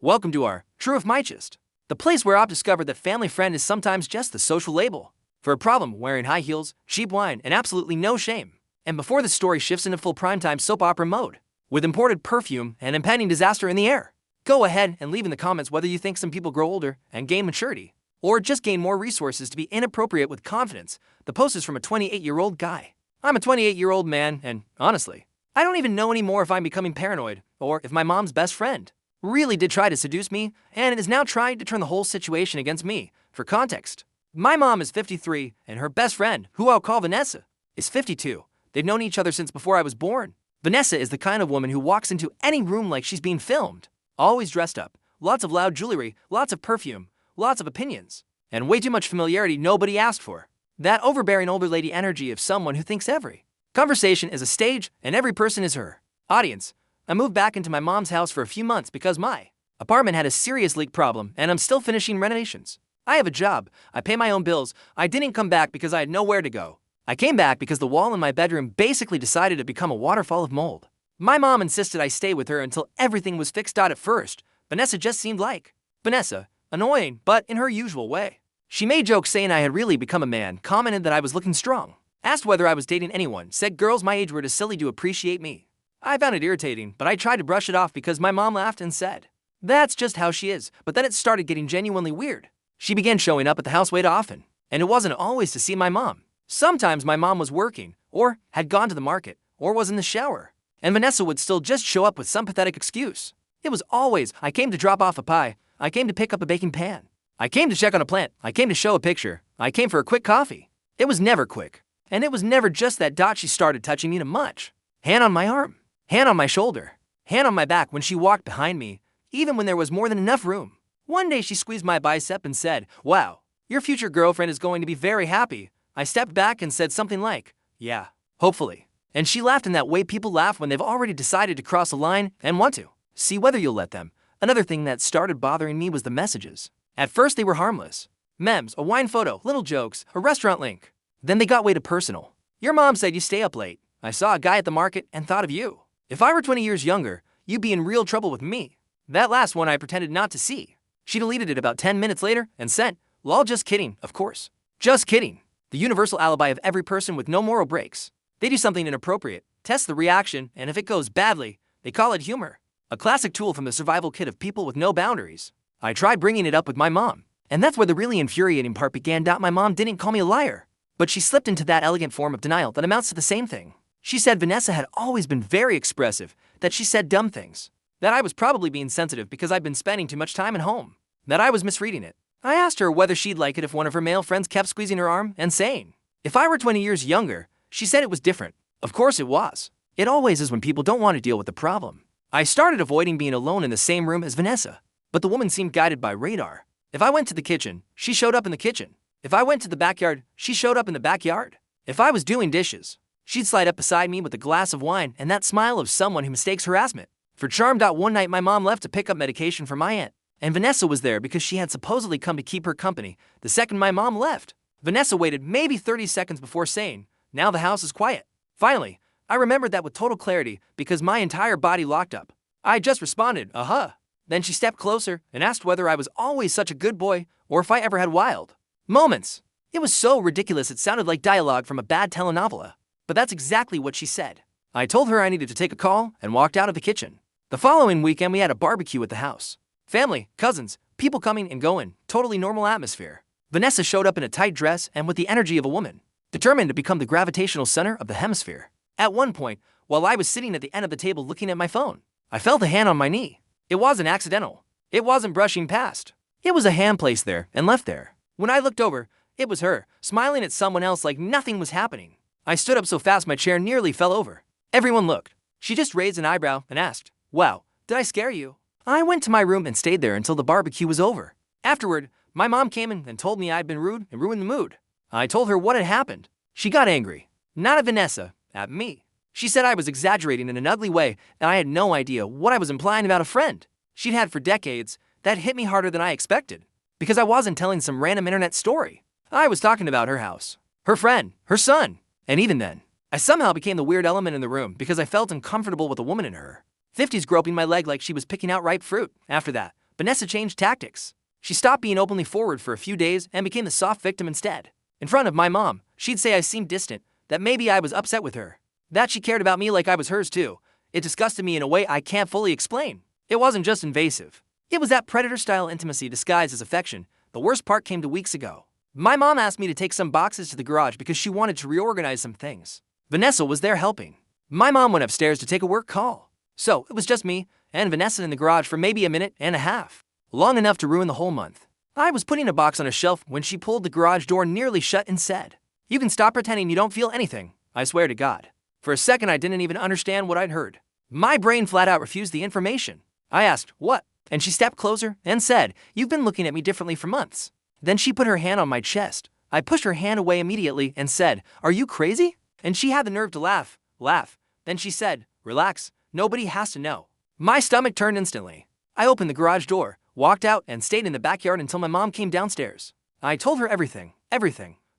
Welcome to our TrueOffMyChest, the place where I've discovered that family friend is sometimes just the social label for a problem wearing high heels, cheap wine, and absolutely no shame. And before the story shifts into full primetime soap opera mode, with imported perfume and impending disaster in the air, go ahead and leave in the comments whether you think some people grow older and gain maturity, or just gain more resources to be inappropriate with confidence. The post is from a 28-year-old guy. I'm a 28-year-old man, and honestly, I don't even know anymore if I'm becoming paranoid or if my mom's best friend really did try to seduce me and is now trying to turn the whole situation against me. For context, my mom is 53 and her best friend, who I'll call Vanessa, is 52. They've known each other since before I was born. Vanessa is the kind of woman who walks into any room like she's being filmed, always dressed up, lots of loud jewelry, lots of perfume, lots of opinions, and way too much familiarity nobody asked for. That overbearing older lady energy of someone who thinks every conversation is a stage and every person is her audience. I moved back into my mom's house for a few months because my apartment had a serious leak problem and I'm still finishing renovations. I have a job, I pay my own bills. I didn't come back because I had nowhere to go. I came back because the wall in my bedroom basically decided to become a waterfall of mold. My mom insisted I stay with her until everything was fixed out. At first, Vanessa just seemed like Vanessa, annoying, but in her usual way. She made jokes saying I had really become a man, commented that I was looking strong, asked whether I was dating anyone, said girls my age were too silly to appreciate me. I found it irritating, but I tried to brush it off because my mom laughed and said, "That's just how she is." But then it started getting genuinely weird. She began showing up at the house way too often, and it wasn't always to see my mom. Sometimes my mom was working, or had gone to the market, or was in the shower, and Vanessa would still just show up with some pathetic excuse. It was always, I came to drop off a pie, I came to pick up a baking pan, I came to check on a plant, I came to show a picture, I came for a quick coffee. It was never quick, and it was never just that. She started touching me too much. Hand on my arm, hand on my shoulder, hand on my back when she walked behind me, even when there was more than enough room. One day she squeezed my bicep and said, "Wow, your future girlfriend is going to be very happy." I stepped back and said something like, "Yeah, hopefully." And she laughed in that way people laugh when they've already decided to cross a line and want to see whether you'll let them. Another thing that started bothering me was the messages. At first they were harmless. Memes, a wine photo, little jokes, a restaurant link. Then they got way too personal. "Your mom said you stay up late. I saw a guy at the market and thought of you. If I were 20 years younger, you'd be in real trouble with me." That last one I pretended not to see. She deleted it about 10 minutes later and sent, "Lol, just kidding, of course. Just kidding." The universal alibi of every person with no moral breaks. They do something inappropriate, test the reaction, and if it goes badly, they call it humor. A classic tool from the survival kit of people with no boundaries. I tried bringing it up with my mom, and that's where the really infuriating part began. My mom didn't call me a liar, but she slipped into that elegant form of denial that amounts to the same thing. She said Vanessa had always been very expressive, that she said dumb things, that I was probably being sensitive because I'd been spending too much time at home, that I was misreading it. I asked her whether she'd like it if one of her male friends kept squeezing her arm and saying, if I were 20 years younger. She said it was different. Of course it was. It always is when people don't want to deal with the problem. I started avoiding being alone in the same room as Vanessa, but the woman seemed guided by radar. If I went to the kitchen, she showed up in the kitchen. If I went to the backyard, she showed up in the backyard. If I was doing dishes, she'd slide up beside me with a glass of wine and that smile of someone who mistakes harassment for charm. One night my mom left to pick up medication for my aunt, and Vanessa was there because she had supposedly come to keep her company. The second my mom left, Vanessa waited maybe 30 seconds before saying, "Now the house is quiet." Finally, I remembered that with total clarity because my entire body locked up. I just responded, "Uh-huh." Then she stepped closer and asked whether I was always such a good boy or if I ever had wild moments. It was so ridiculous it sounded like dialogue from a bad telenovela. But that's exactly what she said. I told her I needed to take a call and walked out of the kitchen. The following weekend we had a barbecue at the house. Family, cousins, people coming and going, totally normal atmosphere. Vanessa showed up in a tight dress and with the energy of a woman, determined to become the gravitational center of the hemisphere. At one point, while I was sitting at the end of the table looking at my phone, I felt a hand on my knee. It wasn't accidental. It wasn't brushing past. It was a hand placed there and left there. When I looked over, it was her, smiling at someone else like nothing was happening. I stood up so fast my chair nearly fell over. Everyone looked. She just raised an eyebrow and asked, "Wow, did I scare you?" I went to my room and stayed there until the barbecue was over. Afterward, my mom came in and told me I'd been rude and ruined the mood. I told her what had happened. She got angry. Not at Vanessa, at me. She said I was exaggerating in an ugly way and I had no idea what I was implying about a friend she'd had for decades. That hit me harder than I expected, because I wasn't telling some random internet story. I was talking about her house, her friend, her son. And even then, I somehow became the weird element in the room because I felt uncomfortable with a woman in her 50s groping my leg like she was picking out ripe fruit. After that, Vanessa changed tactics. She stopped being openly forward for a few days and became the soft victim instead. In front of my mom, she'd say I seemed distant, that maybe I was upset with her, that she cared about me like I was hers too. It disgusted me in a way I can't fully explain. It wasn't just invasive. It was that predator-style intimacy disguised as affection. The worst part came 2 weeks ago. My mom asked me to take some boxes to the garage because she wanted to reorganize some things. Vanessa was there helping. My mom went upstairs to take a work call. So it was just me and Vanessa in the garage for maybe a minute and a half. Long enough to ruin the whole month. I was putting a box on a shelf when she pulled the garage door nearly shut and said, "You can stop pretending you don't feel anything, I swear to God." For a second I didn't even understand what I'd heard. My brain flat out refused the information. I asked, "What?" And she stepped closer and said, "You've been looking at me differently for months." Then she put her hand on my chest. I pushed her hand away immediately and said, "Are you crazy?" And she had the nerve to laugh. Then she said, "Relax, nobody has to know." My stomach turned instantly. I opened the garage door, walked out, and stayed in the backyard until my mom came downstairs. I told her everything.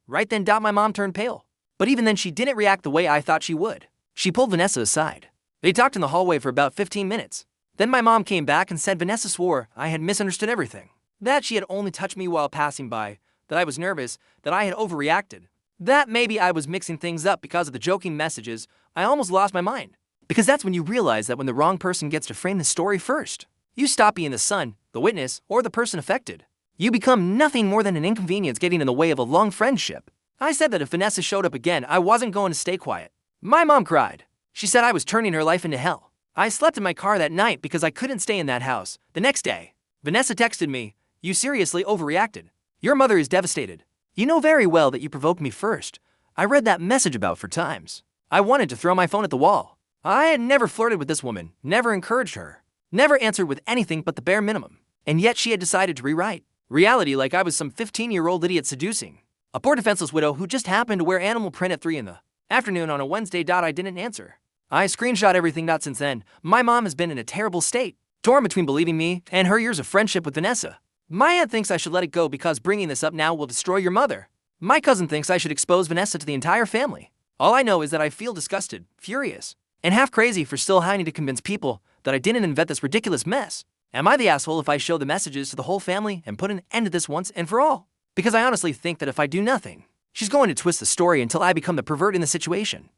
Right then, my mom turned pale. But even then, she didn't react the way I thought she would. She pulled Vanessa aside. They talked in the hallway for about 15 minutes. Then my mom came back and said Vanessa swore I had misunderstood everything. That she had only touched me while passing by, that I was nervous, that I had overreacted, that maybe I was mixing things up because of the joking messages. I almost lost my mind. Because that's when you realize that when the wrong person gets to frame the story first, you stop being the son, the witness, or the person affected. You become nothing more than an inconvenience getting in the way of a long friendship. I said that if Vanessa showed up again, I wasn't going to stay quiet. My mom cried. She said I was turning her life into hell. I slept in my car that night because I couldn't stay in that house. The next day, Vanessa texted me, "You seriously overreacted. Your mother is devastated. You know very well that you provoked me first." I read that message about 4 times. I wanted to throw my phone at the wall. I had never flirted with this woman, never encouraged her, never answered with anything but the bare minimum. And yet she had decided to rewrite reality like I was some 15-year-old idiot seducing a poor defenseless widow who just happened to wear animal print at 3 in the afternoon on a Wednesday. I didn't answer. I screenshot everything. Since then, my mom has been in a terrible state, torn between believing me and her years of friendship with Vanessa. My aunt thinks I should let it go because bringing this up now will destroy your mother. My cousin thinks I should expose Vanessa to the entire family. All I know is that I feel disgusted, furious, and half crazy for still having to convince people that I didn't invent this ridiculous mess. Am I the asshole if I show the messages to the whole family and put an end to this once and for all? Because I honestly think that if I do nothing, she's going to twist the story until I become the pervert in the situation.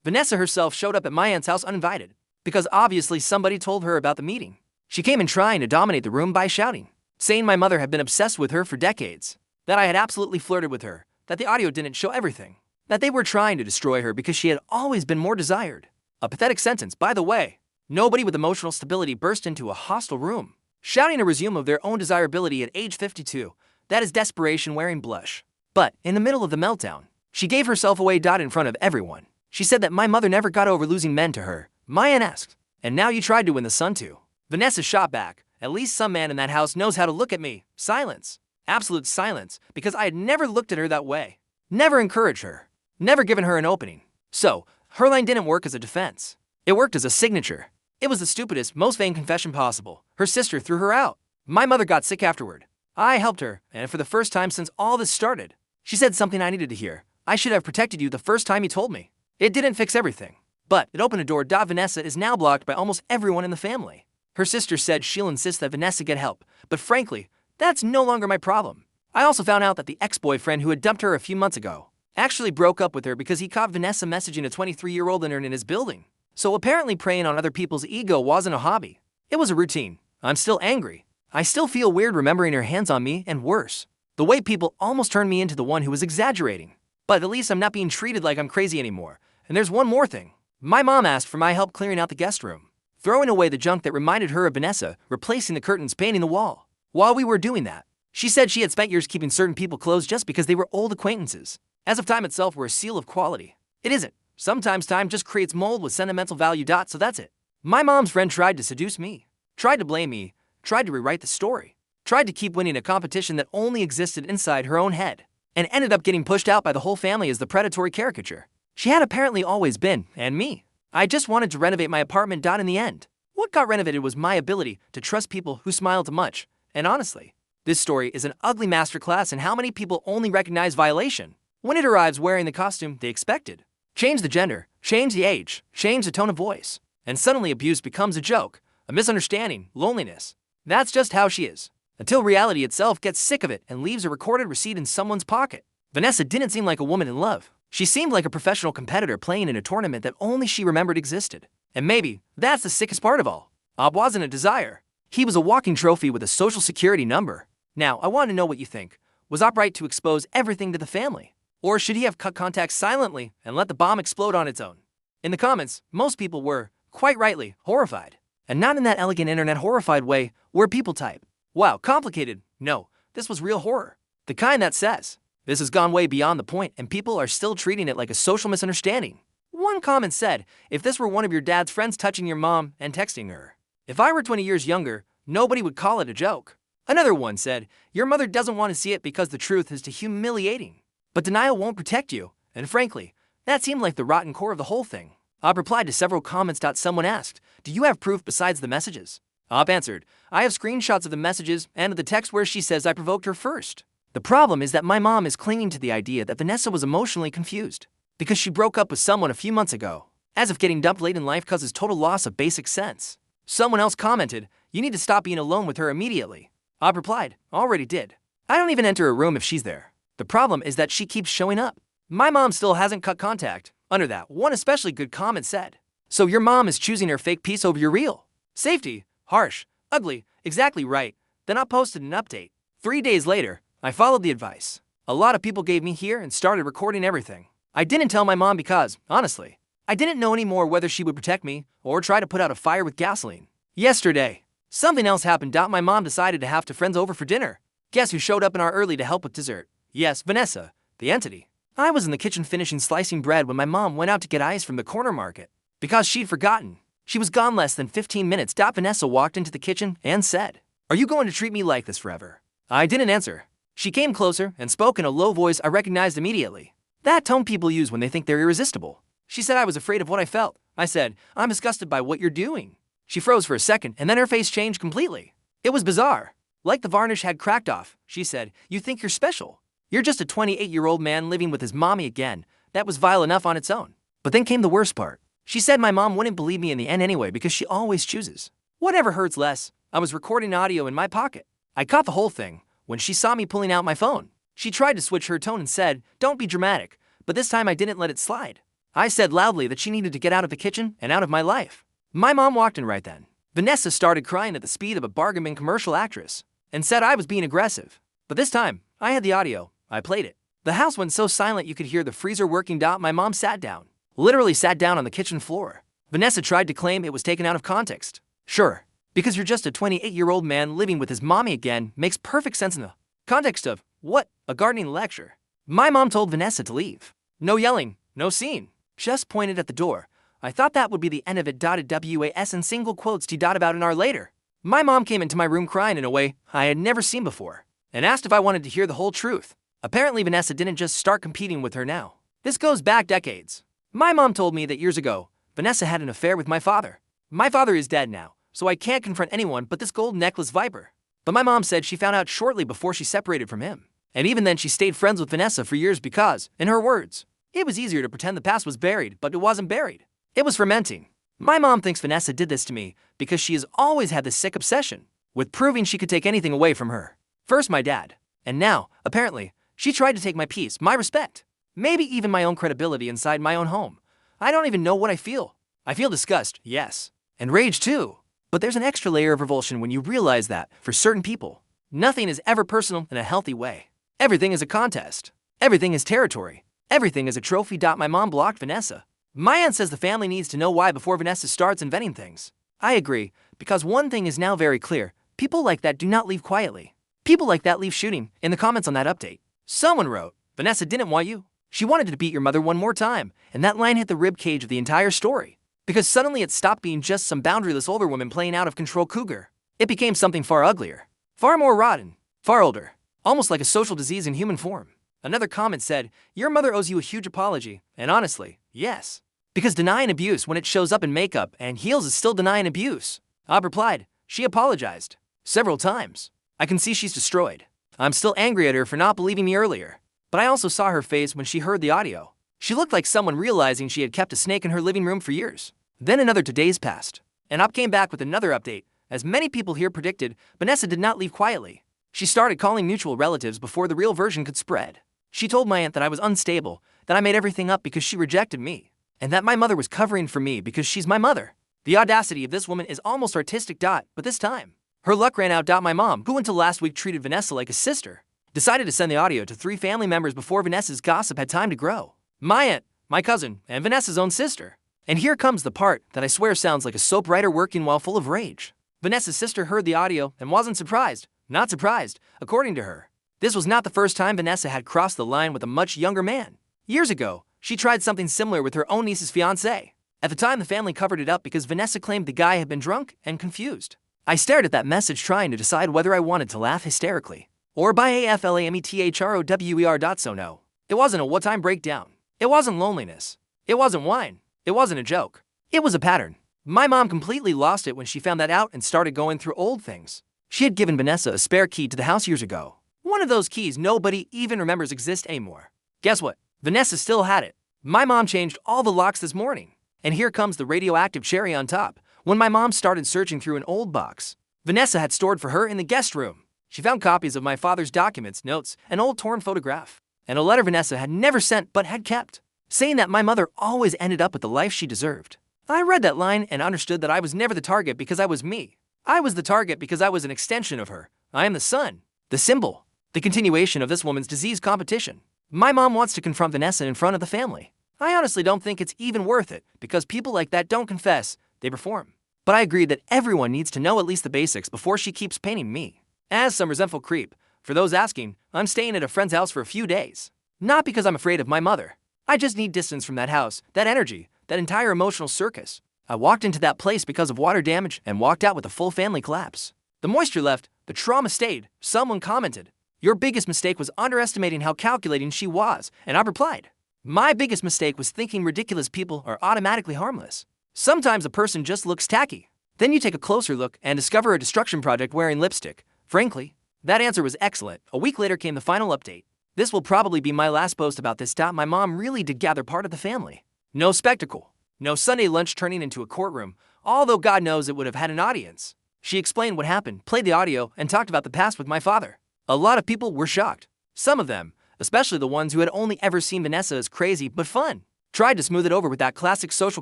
Vanessa herself showed up at my aunt's house uninvited, because obviously somebody told her about the meeting. She came in trying to dominate the room by shouting, saying my mother had been obsessed with her for decades, that I had absolutely flirted with her, that the audio didn't show everything, that they were trying to destroy her because she had always been more desired. A pathetic sentence, by the way. Nobody with emotional stability burst into a hostile room, shouting a resume of their own desirability at age 52. That is desperation wearing blush. But in the middle of the meltdown, she gave herself away. In front of everyone. She said that my mother never got over losing men to her. My aunt asked, "And now you tried to win the son too?" Vanessa shot back, "At least some man in that house knows how to look at me." Silence. Absolute silence, because I had never looked at her that way. Never encouraged her. Never given her an opening. So, her line didn't work as a defense. It worked as a signature. It was the stupidest, most vain confession possible. Her sister threw her out. My mother got sick afterward. I helped her, and for the first time since all this started, she said something I needed to hear. "I should have protected you the first time you told me." It didn't fix everything, but it opened a door. Vanessa is now blocked by almost everyone in the family. Her sister said she'll insist that Vanessa get help, but frankly, that's no longer my problem. I also found out that the ex-boyfriend who had dumped her a few months ago actually broke up with her because he caught Vanessa messaging a 23-year-old intern in his building. So apparently preying on other people's ego wasn't a hobby. It was a routine. I'm still angry. I still feel weird remembering her hands on me, and worse, the way people almost turned me into the one who was exaggerating. But at least I'm not being treated like I'm crazy anymore. And there's one more thing. My mom asked for my help clearing out the guest room, throwing away the junk that reminded her of Vanessa, replacing the curtains, painting the wall. While we were doing that, she said she had spent years keeping certain people close just because they were old acquaintances, as if time itself were a seal of quality. It isn't. Sometimes time just creates mold with sentimental value. So that's it. My mom's friend tried to seduce me, tried to blame me, tried to rewrite the story, tried to keep winning a competition that only existed inside her own head, and ended up getting pushed out by the whole family as the predatory caricature she had apparently always been, and me. I just wanted to renovate my apartment. In the end, what got renovated was my ability to trust people who smile too much. And honestly, this story is an ugly masterclass in how many people only recognize violation when it arrives wearing the costume they expected. Change the gender, change the age, change the tone of voice, and suddenly abuse becomes a joke, a misunderstanding, loneliness. That's just how she is. Until reality itself gets sick of it and leaves a recorded receipt in someone's pocket. Vanessa didn't seem like a woman in love. She seemed like a professional competitor playing in a tournament that only she remembered existed. And maybe that's the sickest part of all. Ob wasn't a desire. He was a walking trophy with a social security number. Now, I want to know what you think. Was Ob right to expose everything to the family? Or should he have cut contact silently and let the bomb explode on its own? In the comments, most people were, quite rightly, horrified. And not in that elegant internet horrified way where people type, "Wow, complicated." No, this was real horror. The kind that says, "This has gone way beyond the point and people are still treating it like a social misunderstanding." One comment said, "If this were one of your dad's friends touching your mom and texting her. If I were 20 years younger, nobody would call it a joke." Another one said, "Your mother doesn't want to see it because the truth is too humiliating. But denial won't protect you." And frankly, that seemed like the rotten core of the whole thing. Ob replied to several comments. Someone asked, "Do you have proof besides the messages?" Ob answered, "I have screenshots of the messages and of the text where she says I provoked her first. The problem is that my mom is clinging to the idea that Vanessa was emotionally confused because she broke up with someone a few months ago, as if getting dumped late in life causes total loss of basic sense." Someone else commented, "You need to stop being alone with her immediately." Ob replied, "Already did. I don't even enter a room if she's there. The problem is that she keeps showing up. My mom still hasn't cut contact." Under that, one especially good comment said, "So your mom is choosing her fake piece over your real? Safety, harsh, ugly, exactly right." Then I posted an update. 3 days later, I followed the advice. A lot of people gave me here and started recording everything. I didn't tell my mom because, honestly, I didn't know anymore whether she would protect me or try to put out a fire with gasoline. Yesterday, something else happened. My mom decided to have friends over for dinner. Guess who showed up an hour early to help with dessert? Yes, Vanessa, the entity. I was in the kitchen finishing slicing bread when my mom went out to get ice from the corner market. Because she'd forgotten. She was gone less than 15 minutes. Vanessa walked into the kitchen and said, "Are you going to treat me like this forever?" I didn't answer. She came closer and spoke in a low voice I recognized immediately. That tone people use when they think they're irresistible. She said I was afraid of what I felt. I said, "I'm disgusted by what you're doing." She froze for a second and then her face changed completely. It was bizarre. Like the varnish had cracked off. She said, "You think you're special? You're just a 28-year-old man living with his mommy again." That was vile enough on its own. But then came the worst part. She said my mom wouldn't believe me in the end anyway because she always chooses. Whatever hurts less. I was recording audio in my pocket. I caught the whole thing when she saw me pulling out my phone. She tried to switch her tone and said, "Don't be dramatic," but this time I didn't let it slide. I said loudly that she needed to get out of the kitchen and out of my life. My mom walked in right then. Vanessa started crying at the speed of a bargain bin commercial actress and said I was being aggressive. But this time, I had the audio. I played it. The house went so silent you could hear the freezer working. My mom sat down. Literally sat down on the kitchen floor. Vanessa tried to claim it was taken out of context. Sure, because you're just a 28-year-old man living with his mommy again makes perfect sense in the context of, what, a gardening lecture. My mom told Vanessa to leave. No yelling, no scene. Just pointed at the door. I thought that would be the end of it. Was in single quotes about an hour later. My mom came into my room crying in a way I had never seen before and asked if I wanted to hear the whole truth. Apparently Vanessa didn't just start competing with her now. This goes back decades. My mom told me that years ago, Vanessa had an affair with my father. My father is dead now, so I can't confront anyone but this gold necklace viper. But my mom said she found out shortly before she separated from him. And even then she stayed friends with Vanessa for years because, in her words, it was easier to pretend the past was buried, but it wasn't buried. It was fermenting. My mom thinks Vanessa did this to me because she has always had this sick obsession with proving she could take anything away from her. First my dad, and now, apparently, she tried to take my peace, my respect, maybe even my own credibility inside my own home. I don't even know what I feel. I feel disgust, yes, and rage too. But there's an extra layer of revulsion when you realize that, for certain people, nothing is ever personal in a healthy way. Everything is a contest. Everything is territory. Everything is a trophy. My mom blocked Vanessa. My aunt says the family needs to know why before Vanessa starts inventing things. I agree, because one thing is now very clear. People like that do not leave quietly. People like that leave shooting. In the comments on that update, someone wrote, "Vanessa didn't want you. She wanted to beat your mother one more time," and that line hit the rib cage of the entire story. Because suddenly it stopped being just some boundaryless older woman playing out of control cougar. It became something far uglier, far more rotten, far older, almost like a social disease in human form. Another comment said, "Your mother owes you a huge apology," and honestly, yes. Because denying abuse when it shows up in makeup and heels is still denying abuse. Ob replied, "She apologized. Several times. I can see she's destroyed. I'm still angry at her for not believing me earlier. But I also saw her face when she heard the audio. She looked like someone realizing she had kept a snake in her living room for years." Then another 2 days passed, and Ob came back with another update. As many people here predicted, Vanessa did not leave quietly. She started calling mutual relatives before the real version could spread. She told my aunt that I was unstable, that I made everything up because she rejected me, and that my mother was covering for me because she's my mother. The audacity of this woman is almost artistic. But this time, her luck ran out. My mom, who until last week treated Vanessa like a sister, decided to send the audio to 3 family members before Vanessa's gossip had time to grow. My aunt, my cousin, and Vanessa's own sister. And here comes the part that I swear sounds like a soap writer working while full of rage. Vanessa's sister heard the audio and wasn't surprised. Not surprised, according to her. This was not the first time Vanessa had crossed the line with a much younger man. Years ago, she tried something similar with her own niece's fiancé. At the time, the family covered it up because Vanessa claimed the guy had been drunk and confused. I stared at that message trying to decide whether I wanted to laugh hysterically or buy AFLAMETHROWER. So no, it wasn't a what-time breakdown. It wasn't loneliness. It wasn't wine. It wasn't a joke. It was a pattern. My mom completely lost it when she found that out and started going through old things. She had given Vanessa a spare key to the house years ago. One of those keys nobody even remembers exist anymore. Guess what? Vanessa still had it. My mom changed all the locks this morning. And here comes the radioactive cherry on top. When my mom started searching through an old box Vanessa had stored for her in the guest room, she found copies of my father's documents, notes, an old torn photograph, and a letter Vanessa had never sent but had kept, saying that my mother always ended up with the life she deserved. I read that line and understood that I was never the target because I was me. I was the target because I was an extension of her. I am the sun, the symbol, the continuation of this woman's disease competition. My mom wants to confront Vanessa in front of the family. I honestly don't think it's even worth it because people like that don't confess, they perform. But I agree that everyone needs to know at least the basics before she keeps painting me as some resentful creep. For those asking, I'm staying at a friend's house for a few days. Not because I'm afraid of my mother. I just need distance from that house, that energy, that entire emotional circus. I walked into that place because of water damage and walked out with a full family collapse. The moisture left, the trauma stayed. Someone commented, "Your biggest mistake was underestimating how calculating she was," and I replied, "My biggest mistake was thinking ridiculous people are automatically harmless. Sometimes a person just looks tacky. Then you take a closer look and discover a destruction project wearing lipstick." Frankly, that answer was excellent. A week later came the final update. This will probably be my last post about this. My mom really did gather part of the family. No spectacle. No Sunday lunch turning into a courtroom, although God knows it would have had an audience. She explained what happened, played the audio, and talked about the past with my father. A lot of people were shocked. Some of them, especially the ones who had only ever seen Vanessa as crazy but fun, tried to smooth it over with that classic social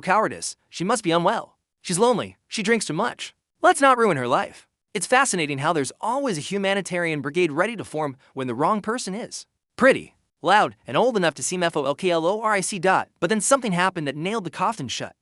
cowardice. She must be unwell. She's lonely. She drinks too much. Let's not ruin her life. It's fascinating how there's always a humanitarian brigade ready to form when the wrong person is pretty, loud, and old enough to seem folkloric. But then something happened that nailed the coffin shut.